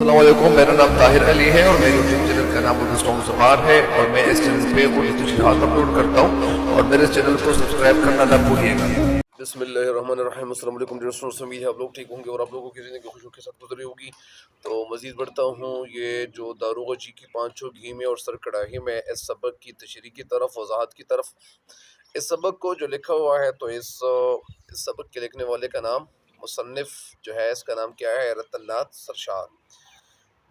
السلام علیکم، میرا نام طاہر علی ہے اور میرے یوٹیوب چینل کا نام اردو سانگ زبان ہے اور میں اس چینل پہ اردو تشریحات اپلوڈ کرتا ہوں اور میرے چینل کو سبسکرائب کرنا نہ بھولیے گا۔ بسم اللہ الرحمن الرحیم۔ السلام علیکم دوستوں، امید ہے آپ لوگ ٹھیک ہوں گے اور آپ لوگوں کی زندگی خوشیوں کے ساتھ گزری ہوگی۔ تو مزید بڑھتا ہوں، یہ جو داروغ جی کی پانچوں گھی میں اور سر کڑاہی میں، اس سبق کی تشریح کی طرف، وضاحت کی طرف، اس سبق کو جو لکھا ہوا ہے، تو اس سبق کے لکھنے والے کا نام، مصنف جو ہے، اس کا نام کیا ہے؟ رتن ناتھ سرشار۔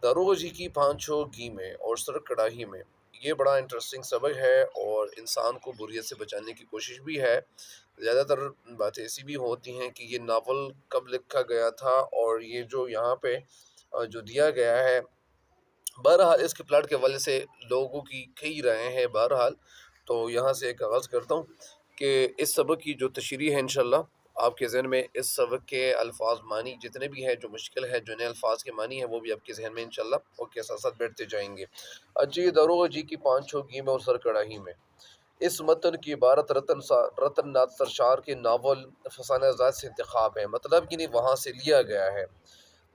داروغ جی کی پانچوں گھی میں اور سر کڑاہی میں، یہ بڑا انٹرسٹنگ سبق ہے اور انسان کو بوریت سے بچانے کی کوشش بھی ہے۔ زیادہ تر باتیں ایسی بھی ہوتی ہیں کہ یہ ناول کب لکھا گیا تھا اور یہ جو یہاں پہ جو دیا گیا ہے، بہرحال اس کے پلاٹ کے حوالے سے لوگوں کی کئی رائے ہیں۔ بہرحال تو یہاں سے ایک آغاز کرتا ہوں کہ اس سبق کی جو تشریح ہے، انشاءاللہ آپ کے ذہن میں اس سبق کے الفاظ معنی جتنے بھی ہیں، جو مشکل ہے، جو نئے الفاظ کے معنی ہیں، وہ بھی آپ کے ذہن میں انشاءاللہ اور کے ساتھ ساتھ بیٹھتے جائیں گے۔ اجی داروغ جی کی پانچوں گھی میں اور سر کڑاہی میں، اس متن کی عبارت رتن ناتھ سرشار کے ناول فسانہ زاد سے انتخاب ہے، مطلب کہ نہیں وہاں سے لیا گیا ہے،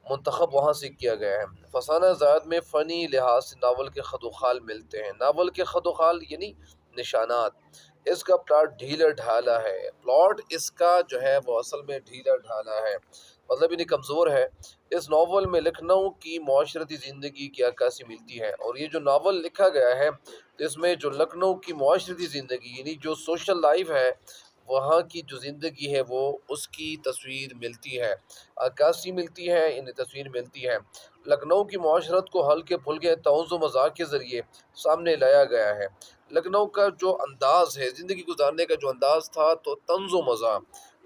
منتخب وہاں سے کیا گیا ہے۔ فسانہ زاد میں فنی لحاظ سے ناول کے خد و خال ملتے ہیں۔ ناول کے خد و خال یعنی نشانات۔ اس کا پلاٹ ڈھیلا ڈھالا ہے، پلاٹ اس کا جو ہے وہ اصل میں ڈھیلا ڈھالا ہے، مطلب یعنی کمزور ہے۔ اس ناول میں لکھنؤ کی معاشرتی زندگی کی عکاسی ملتی ہے، اور یہ جو ناول لکھا گیا ہے، تو اس میں جو لکھنؤ کی معاشرتی زندگی یعنی جو سوشل لائف ہے، وہاں کی جو زندگی ہے، وہ اس کی تصویر ملتی ہے، عکاسی ملتی ہے، انہیں تصویر ملتی ہے۔ لکھنؤ کی معاشرت کو ہلکے پھلکے طنز و مزاح کے ذریعے سامنے لایا گیا ہے۔ لکھنؤ کا جو انداز ہے، زندگی گزارنے کا جو انداز تھا، تو طنز و مزاح،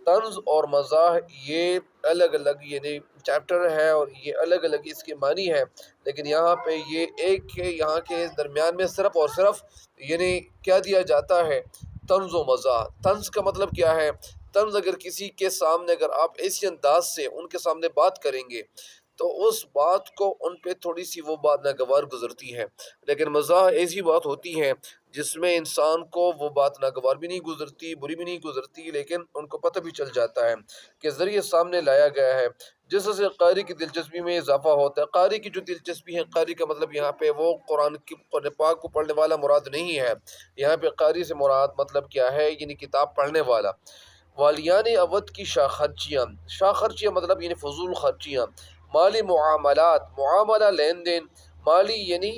طنز اور مزاح یہ الگ الگ یعنی چیپٹر ہے اور یہ الگ الگ اس کے معنی ہے، لیکن یہاں پہ یہ ایک ہے، یہاں کے درمیان میں صرف اور صرف یعنی کیا دیا جاتا ہے؟ طنز و مزاح۔ طنز کا مطلب کیا ہے؟ طنز اگر کسی کے سامنے، اگر آپ ایسی انداز سے ان کے سامنے بات کریں گے، تو اس بات کو ان پہ تھوڑی سی وہ بات ناگوار گزرتی ہے، لیکن مزاح ایسی بات ہوتی ہے جس میں انسان کو وہ بات ناگوار بھی نہیں گزرتی، بری بھی نہیں گزرتی، لیکن ان کو پتہ بھی چل جاتا ہے کہ ذریعے سامنے لایا گیا ہے، جس سے قاری کی دلچسپی میں اضافہ ہوتا ہے۔ قاری کی جو دلچسپی ہے، قاری کا مطلب یہاں پہ وہ قرآن پاک کو پڑھنے والا مراد نہیں ہے، یہاں پہ قاری سے مراد مطلب کیا ہے؟ یعنی کتاب پڑھنے والا۔ والیان اودھ کی شاہ خرچیاں، شاہ خرچیاں مطلب یعنی فضول خرچیاں، مالی معاملات، معاملہ لین دین، مالی یعنی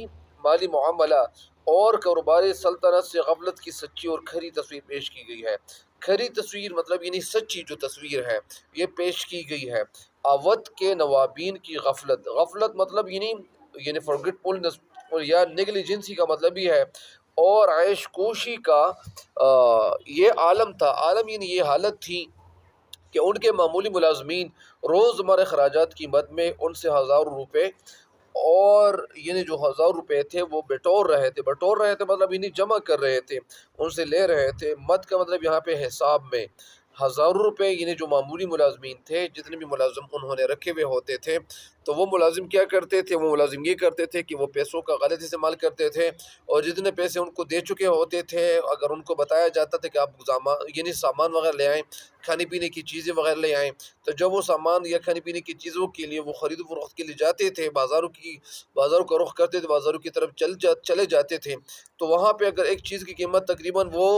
مالی معاملہ اور کاروباری سلطنت سے غفلت کی سچی اور کھری تصویر پیش کی گئی ہے۔ کھری تصویر مطلب یعنی سچی جو تصویر ہے، یہ پیش کی گئی ہے۔ اودھ کے نوابین کی غفلت، غفلت مطلب یعنی فرگٹفولنس یا نیگلیجنسی کا مطلب بھی ہے، اور عیش کوشی کا یہ عالم تھا، عالم یعنی یہ حالت تھی کہ ان کے معمولی ملازمین روزمرہ اخراجات کی مد میں ان سے 1000 روپے، اور یعنی جو 1000 روپے تھے وہ بٹور رہے تھے مطلب یعنی جمع کر رہے تھے، ان سے لے رہے تھے۔ مد کا مطلب یہاں پہ حساب میں 1000 روپے، یعنی جو معمولی ملازمین تھے، جتنے بھی ملازم انہوں نے رکھے ہوئے ہوتے تھے، تو وہ ملازم کیا کرتے تھے؟ وہ ملازم یہ کرتے تھے کہ وہ پیسوں کا غلط استعمال کرتے تھے، اور جتنے پیسے ان کو دے چکے ہوتے تھے، اگر ان کو بتایا جاتا تھا کہ آپ یعنی سامان وغیرہ لے آئیں، کھانے پینے کی چیزیں وغیرہ لے آئیں، تو جب وہ سامان یا کھانے پینے کی چیزوں کے لیے وہ خرید و فروخت کے لیے جاتے تھے، بازاروں کا رخ کرتے تھے، بازاروں کی طرف چلے جاتے تھے، تو وہاں پہ اگر ایک چیز کی قیمت تقریباً وہ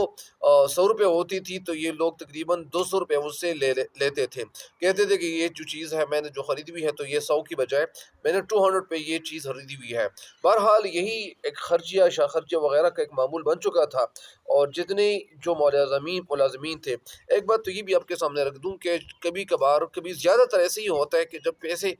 100 روپے ہوتی تھی، تو یہ لوگ تقریباً 200 روپے اس سے لیتے تھے، کہتے تھے کہ یہ جو چیز ہے میں نے جو خریدی ہوئی ہے، تو یہ 100 کی بجائے میں نے 200 پہ یہ چیز خریدی ہوئی ہے۔ بہرحال یہی ایک خرچیہ، شاہ خرچیہ وغیرہ کا ایک معمول بن چکا تھا، اور جتنے جو ملازمین تھے، ایک بات تو یہ بھی آپ کے سامنے رکھ دوں کہ کبھی کبھار، کبھی زیادہ تر ایسے ہی ہوتا ہے کہ جب پیسے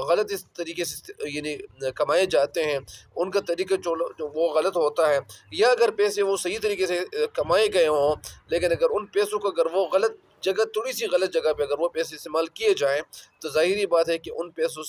غلط اس طریقے سے یعنی کمائے جاتے ہیں، ان کا طریقہ جو وہ غلط ہوتا ہے، یا اگر پیسے وہ صحیح طریقے سے کمائے گئے ہوں، لیکن اگر ان پیسوں کو اگر وہ غلط جگہ، تھوڑی سی غلط جگہ پہ اگر وہ پیسے استعمال کیے جائیں، تو ظاہری بات ہے کہ ان پیسوں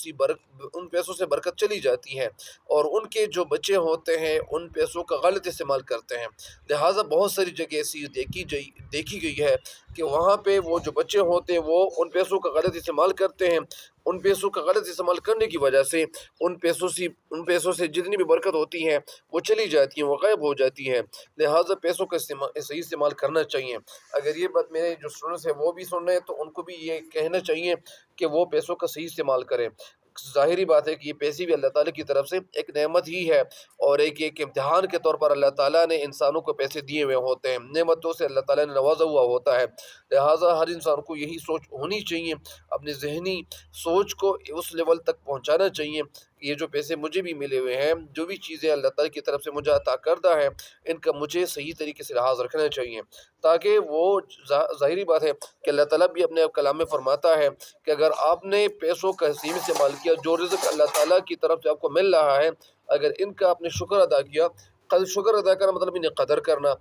سے برکت چلی جاتی ہے، اور ان کے جو بچے ہوتے ہیں ان پیسوں کا غلط استعمال کرتے ہیں۔ لہٰذا بہت ساری جگہ ایسی دیکھی گئی ہے کہ وہاں پہ وہ جو بچے ہوتے ہیں وہ ان پیسوں کا غلط استعمال کرتے ہیں، ان پیسوں کا غلط استعمال کرنے کی وجہ سے ان پیسوں سے جتنی بھی برکت ہوتی ہے وہ چلی جاتی ہیں، وہ غائب ہو جاتی ہے۔ لہٰذا پیسوں کا صحیح استعمال کرنا چاہیے۔ اگر یہ بات میرے جو اسٹوڈنٹس ہیں وہ بھی سن رہے ہیں، تو ان کو بھی یہ کہنا چاہیے کہ وہ پیسوں کا صحیح استعمال کریں۔ ظاہری بات ہے کہ یہ پیسے بھی اللہ تعالیٰ کی طرف سے ایک نعمت ہی ہے، اور ایک امتحان کے طور پر اللہ تعالیٰ نے انسانوں کو پیسے دیے ہوئے ہوتے ہیں، نعمتوں سے اللہ تعالیٰ نے نوازا ہوا ہوتا ہے۔ لہٰذا ہر انسان کو یہی سوچ ہونی چاہیے، اپنی ذہنی سوچ کو اس لیول تک پہنچانا چاہیے کہ یہ جو پیسے مجھے بھی ملے ہوئے ہیں، جو بھی چیزیں اللہ تعالیٰ کی طرف سے مجھے عطا کردہ ہے، ان کا مجھے صحیح طریقے سے لحاظ رکھنا چاہیے، تاکہ وہ ظاہری بات ہے کہ اللہ تعالیٰ بھی اپنے کلام میں فرماتا ہے کہ اگر آپ نے پیسوں کا حسین استعمال کیا، جو رزق اللہ تعالیٰ کی طرف سے آپ کو مل رہا ہے، اگر ان کا آپ نے شکر ادا کیا، شکر ادا کرنا مطلب انہیں قدر کرنا۔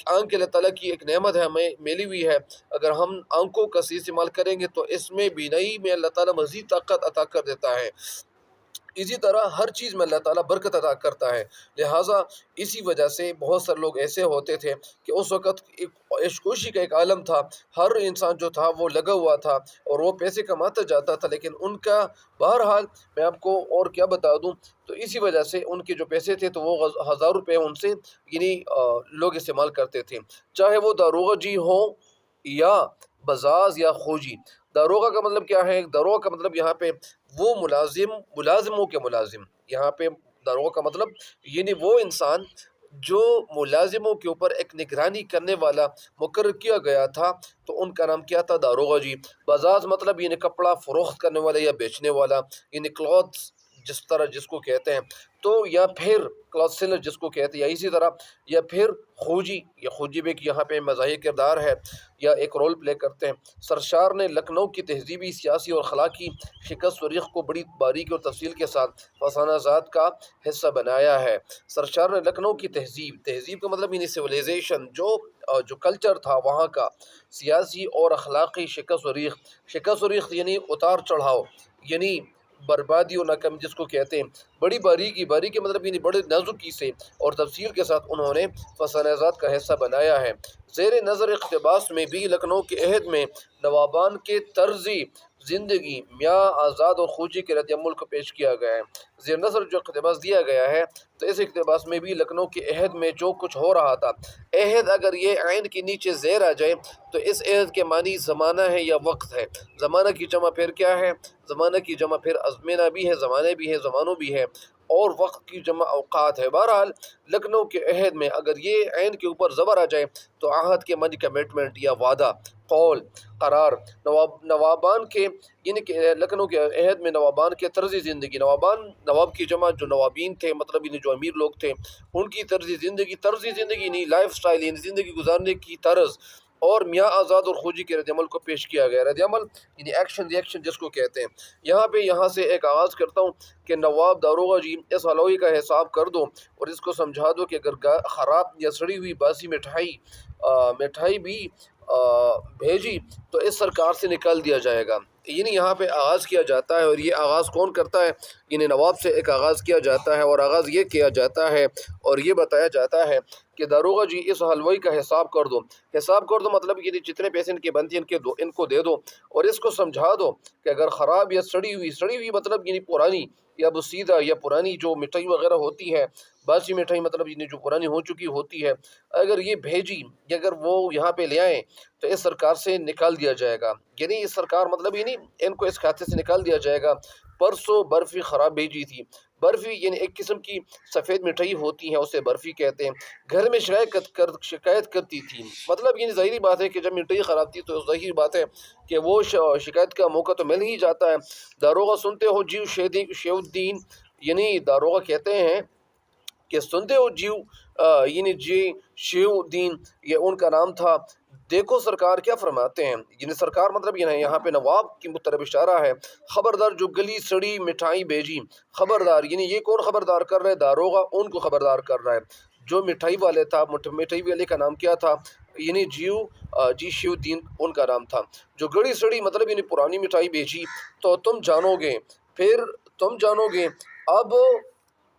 آنکھ اللہ تعالیٰ کی ایک نعمت ہے، ہمیں ملی ہوئی ہے، اگر ہم آنکھوں کا صحیح استعمال کریں گے تو اس میں بینائی میں اللہ تعالیٰ مزید طاقت عطا کر دیتا ہے، اسی طرح ہر چیز میں اللہ تعالیٰ برکت عطا کرتا ہے۔ لہٰذا اسی وجہ سے بہت سارے لوگ ایسے ہوتے تھے کہ اس وقت عشق کوشی کا ایک عالم تھا، ہر انسان جو تھا وہ لگا ہوا تھا اور وہ پیسے کماتا جاتا تھا، لیکن ان کا بہرحال میں آپ کو اور کیا بتا دوں، تو اسی وجہ سے ان کے جو پیسے تھے تو وہ 1000 روپے ان سے یعنی لوگ استعمال کرتے تھے، چاہے وہ داروغہ جی ہوں یا بزاز یا خوجی۔ داروغہ کا مطلب کیا ہے؟ داروغہ کا مطلب یہاں پہ وہ ملازموں کے ملازم، یہاں پہ داروغہ کا مطلب یعنی وہ انسان جو ملازموں کے اوپر ایک نگرانی کرنے والا مقرر کیا گیا تھا، تو ان کا نام کیا تھا؟ داروغہ جی۔ بزاز مطلب یعنی کپڑا فروخت کرنے والا یا بیچنے والا، یعنی کلوتھس جس طرح جس کو کہتے ہیں، تو یا پھر کلاتھ سیلر جس کو کہتے ہیں، یا اسی طرح یا پھر خوجی، یا خوجی بھی یہاں پہ مزاحیہ کردار ہے یا ایک رول پلے کرتے ہیں۔ سرشار نے لکھنؤ کی تہذیبی، سیاسی اور اخلاقی شکست و ریخ کو بڑی باریکی اور تفصیل کے ساتھ فسانہ زاد کا حصہ بنایا ہے۔ سرشار نے لکھنؤ کی تہذیب کا مطلب یعنی سویلائزیشن، جو کلچر تھا وہاں کا، سیاسی اور اخلاقی شکست و ریخ یعنی اتار چڑھاؤ، یعنی بربادی و ناکامی جس کو کہتے ہیں، بڑی باریکی مطلب یعنی بڑے نازکی سے اور تفصیل کے ساتھ انہوں نے فسانہ زاد کا حصہ بنایا ہے۔ زیر نظر اقتباس میں بھی لکھنؤ کے عہد میں نوابان کے طرز زندگی میاں آزاد اور خوجی کے رد عمل کو پیش کیا گیا ہے۔ زیر نظر جو اقتباس دیا گیا ہے، تو اس اقتباس میں بھی لکھنؤ کے عہد میں جو کچھ ہو رہا تھا، عہد اگر یہ عین کے نیچے زیر آ جائے تو اس عہد کے معنی زمانہ ہے یا وقت ہے۔ زمانہ کی جمع پھر کیا ہے؟ زمانہ کی جمع پھر ازمنہ بھی ہے، زمانے بھی ہے، زمانوں بھی ہے، اور وقت کی جمع اوقات ہے۔ بہرحال لکھنؤ کے عہد میں اگر یہ عین کے اوپر زبر آ جائے تو عہد کے معنی کمٹمنٹ یا وعدہ، قول، قرار۔ نوابان کے یعنی کہ لکھنؤ کے عہد میں نوابان کے طرز زندگی، نواب کی جمع جو نوابین تھے، مطلب یعنی جو امیر لوگ تھے، ان کی طرز زندگی یعنی لائف سٹائل، یعنی زندگی گزارنے کی طرز، اور میاں آزاد اور خوجی کے رد عمل کو پیش کیا گیا۔ رد عمل یعنی ایکشن ریئیکشن جس کو کہتے ہیں۔ یہاں سے ایک آغاز کرتا ہوں کہ نواب داروغہ جی، اس حلوئی کا حساب کر دو اور اس کو سمجھا دو کہ اگر خراب یا سڑی ہوئی باسی مٹھائی بھی بھیجی تو اس سرکار سے نکال دیا جائے گا۔ یعنی یہاں پہ آغاز کیا جاتا ہے، اور یہ آغاز کون کرتا ہے؟ یعنی نواب سے ایک آغاز کیا جاتا ہے، اور آغاز یہ کیا جاتا ہے اور یہ بتایا جاتا ہے کہ داروغہ جی اس حلوئی کا حساب کر دو مطلب یہ جتنے پیسے ان کے بنتے ہیں ان کو دے دو، اور اس کو سمجھا دو کہ اگر خراب یا سڑی ہوئی مطلب یعنی پرانی یا بسیدہ یا پرانی جو مٹھائی وغیرہ ہوتی ہے، باسی مٹھائی مطلب یعنی جو پرانی ہو چکی ہوتی ہے، اگر یہ بھیجی یا اگر وہ یہاں پہ لے آئیں تو اس سرکار سے نکال دیا جائے گا۔ یعنی اس سرکار مطلب یعنی ان کو اس کھاتے سے نکال دیا جائے گا۔ پرسوں برفی خراب بھیجی تھی۔ برفی یعنی ایک قسم کی سفید مٹھائی ہوتی ہے، اسے برفی کہتے ہیں۔ گھر میں شکایت کرتی تھی، مطلب یعنی ظاہری بات ہے کہ جب مٹھائی خراب تھی تو ظاہر بات ہے کہ وہ شکایت کا موقع تو مل ہی جاتا ہے۔ داروغہ سنتے ہو جیو شیو الدین، یعنی داروغہ کہتے ہیں کہ سنتے ہو جیو یعنی جی شیو الدین، یہ ان کا نام تھا۔ دیکھو سرکار کیا فرماتے ہیں، یعنی سرکار مطلب یہاں پہ نواب کی طرف اشارہ ہے۔ خبردار جو گلی سڑی مٹھائی بھیجی، خبردار یعنی یہ کون خبردار کر رہا ہے؟ داروغہ ان کو خبردار کر رہا ہے۔ جو مٹھائی والے تھا، مٹھائی والے کا نام کیا تھا؟ یعنی جی شیو الدین ان کا نام تھا۔ جو گلی سڑی مطلب یعنی پرانی مٹھائی بھیجی تو تم جانو گے، پھر تم جانو گے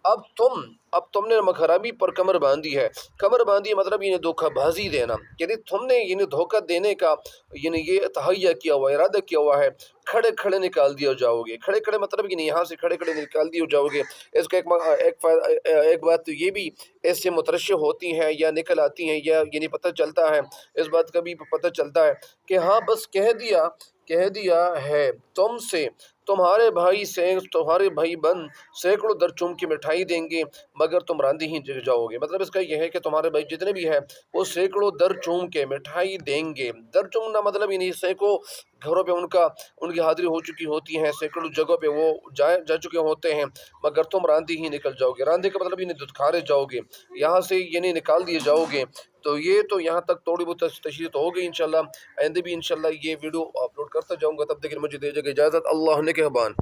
اب تم نے خرابی پر کمر باندھی ہے۔ کمر باندھی مطلب یعنی دھوکہ بازی دینا، یعنی تم نے یعنی دھوکہ دینے کا یعنی یہ تہیہ کیا ہوا، ارادہ کیا ہوا ہے۔ کھڑے نکال دیا جاؤ گے۔ کھڑے مطلب یعنی یہاں سے کھڑے نکال دیے جاؤ گے۔ اس کا ایک بات تو یہ بھی اس سے مترشح ہوتی ہیں یا نکل آتی ہیں یا یعنی پتہ چلتا ہے، اس بات کا بھی پتہ چلتا ہے کہ ہاں بس کہہ دیا ہے تم سے تمہارے بھائی بند سینکڑوں در چوم کی مٹھائی دیں گے مگر تم راندی ہی جاؤ گے۔ مطلب اس کا یہ ہے کہ تمہارے بھائی جتنے بھی ہیں وہ سینکڑوں در چوم کے مٹھائی دیں گے۔ در چومنا مطلب نہیں، سینکڑوں گھروں پہ ان کی حاضری ہو چکی ہوتی ہے، سینکڑوں جگہوں پہ وہ جا چکے ہوتے ہیں، مگر تم راندی ہی نکل جاؤ گے۔ راندے کا مطلب نہیں دھتکارے جاؤ گے، یہاں سے یعنی نکال دیے جاؤ گے۔ تو یہ تو یہاں تک تھوڑی بہت تشریح تو ہو گئی انشاءاللہ۔ آئندہ بھی انشاءاللہ یہ ویڈیو اپلوڈ کرتا جاؤں گا، تب تک مجھے دے جائے اجازت۔ اللہ نگہبان۔